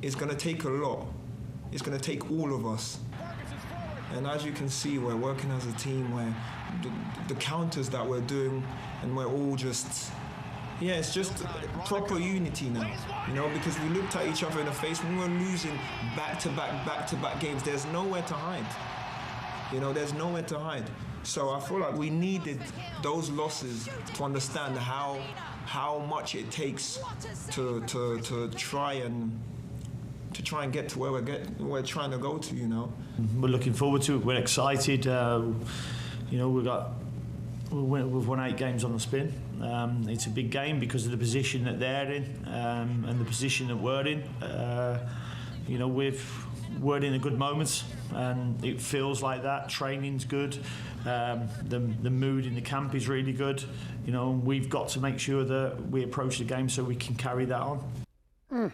it's going to take a lot. It's going to take all of us. And as you can see, we're working as a team where the counters that we're doing, and we're all just, yeah, it's just proper unity now, you know, because we looked at each other in the face when we were losing back-to-back games. There's nowhere to hide. You know, there's nowhere to hide. So I feel like we needed those losses to understand how much it takes to try and get to where we're trying to go to, you know. We're looking forward to it. We're excited. You know, we've won 8 games on the spin. It's a big game because of the position that they're in and the position that we're in. You know, we're in a good moment, and it feels like that. Training's good. The mood in the camp is really good. You know, we've got to make sure that we approach the game so we can carry that on.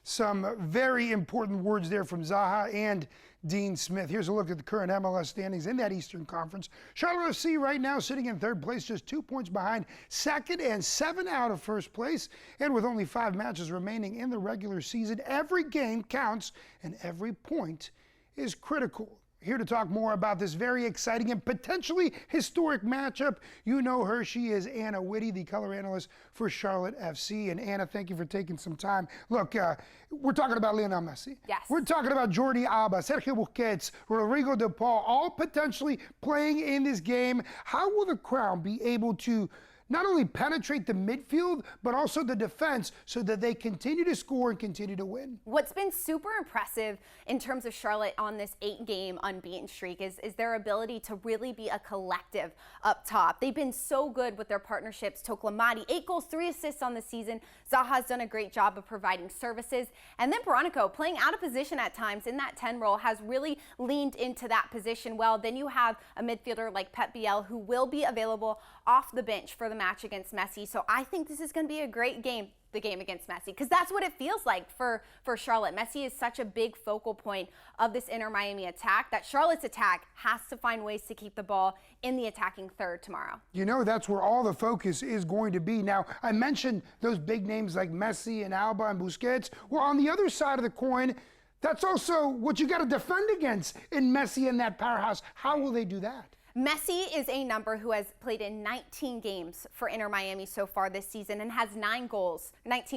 Some very important words there from Zaha and Dean Smith. Here's a look at the current MLS standings in that Eastern Conference. Charlotte FC right now sitting in 3rd place, just 2 points behind second and 7 out of 1st place. And with only 5 matches remaining in the regular season, every game counts and every point is critical. Here to talk more about this very exciting and potentially historic matchup. You know her. She is Anna Whitty, the color analyst for Charlotte FC. And Anna, thank you for taking some time. Look, we're talking about Lionel Messi. Yes. We're talking about Jordi Alba, Sergio Busquets, Rodrigo de Paul, all potentially playing in this game. How will the Crown be able to not only penetrate the midfield, but also the defense so that they continue to score and continue to win? What's been super impressive in terms of Charlotte on this 8-game unbeaten streak is their ability to really be a collective up top. They've been so good with their partnerships. Toklamati, 8 goals, 3 assists on the season. Zaha's done a great job of providing services. And then Baronico, playing out of position at times in that 10 role, has really leaned into that position well. Then you have a midfielder like Pep Biel, who will be available off the bench for the match against Messi. So I think this is going to be a great game, the game against Messi, because that's what it feels like for Charlotte. Messi is such a big focal point of this Inter Miami attack that Charlotte's attack has to find ways to keep the ball in the attacking third tomorrow. You know, that's where all the focus is going to be. Now, I mentioned those big names like Messi and Alba and Busquets. Well, on the other side of the coin, that's also what you got to defend against in Messi and that powerhouse. How will they do that? Messi is a number who has played in 19 games for Inter Miami so far this season and has 19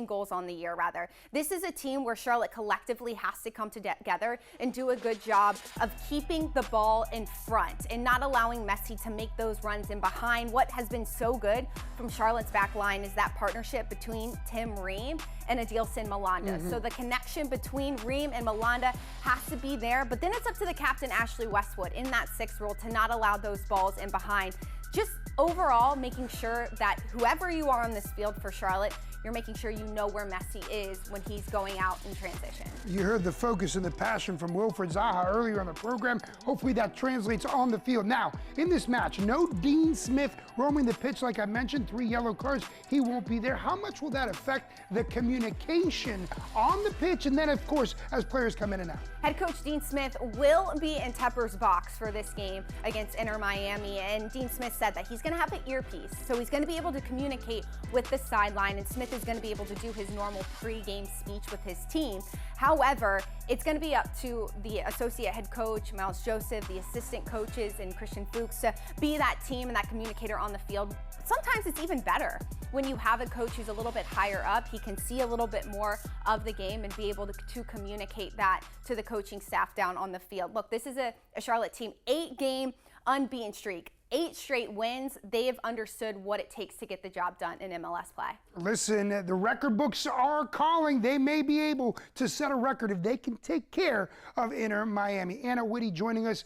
goals on the year, rather. This is a team where Charlotte collectively has to come together and do a good job of keeping the ball in front and not allowing Messi to make those runs in behind. What has been so good from Charlotte's back line is that partnership between Tim Ream and Adilson Malanda. So the connection between Ream and Malanda has to be there, but then it's up to the captain, Ashley Westwood, in that 6th role to not allow those balls in behind. Just overall making sure that whoever you are on this field for Charlotte, you're making sure you know where Messi is when he's going out in transition. You heard the focus and the passion from Wilfried Zaha earlier on the program. Hopefully that translates on the field. Now, in this match, no Dean Smith roaming the pitch like I mentioned, 3 yellow cards. He won't be there. How much will that affect the communication on the pitch and then, of course, as players come in and out? Head coach Dean Smith will be in Tepper's box for this game against Inter Miami, and Dean Smith said that he's going to have an earpiece, so he's going to be able to communicate with the sideline, and Smith is going to be able to do his normal pre-game speech with his team. However, it's going to be up to the associate head coach, Miles Joseph, the assistant coaches, and Christian Fuchs to be that team and that communicator on the field. Sometimes it's even better when you have a coach who's a little bit higher up. He can see a little bit more of the game and be able to communicate that to the coaching staff down on the field. Look, this is a Charlotte team, 8-game unbeaten streak. 8 straight wins. They have understood what it takes to get the job done in MLS play. Listen, the record books are calling. They may be able to set a record if they can take care of Inter Miami. Anna Whitty joining us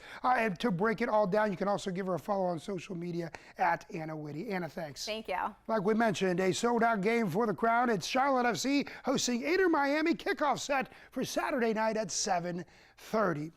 to break it all down. You can also give her a follow on social media at Anna Whitty. Anna, thanks. Thank you. Like we mentioned, a sold-out game for the Crown. It's Charlotte FC hosting Inter Miami. Kickoff set for Saturday night at 7:30.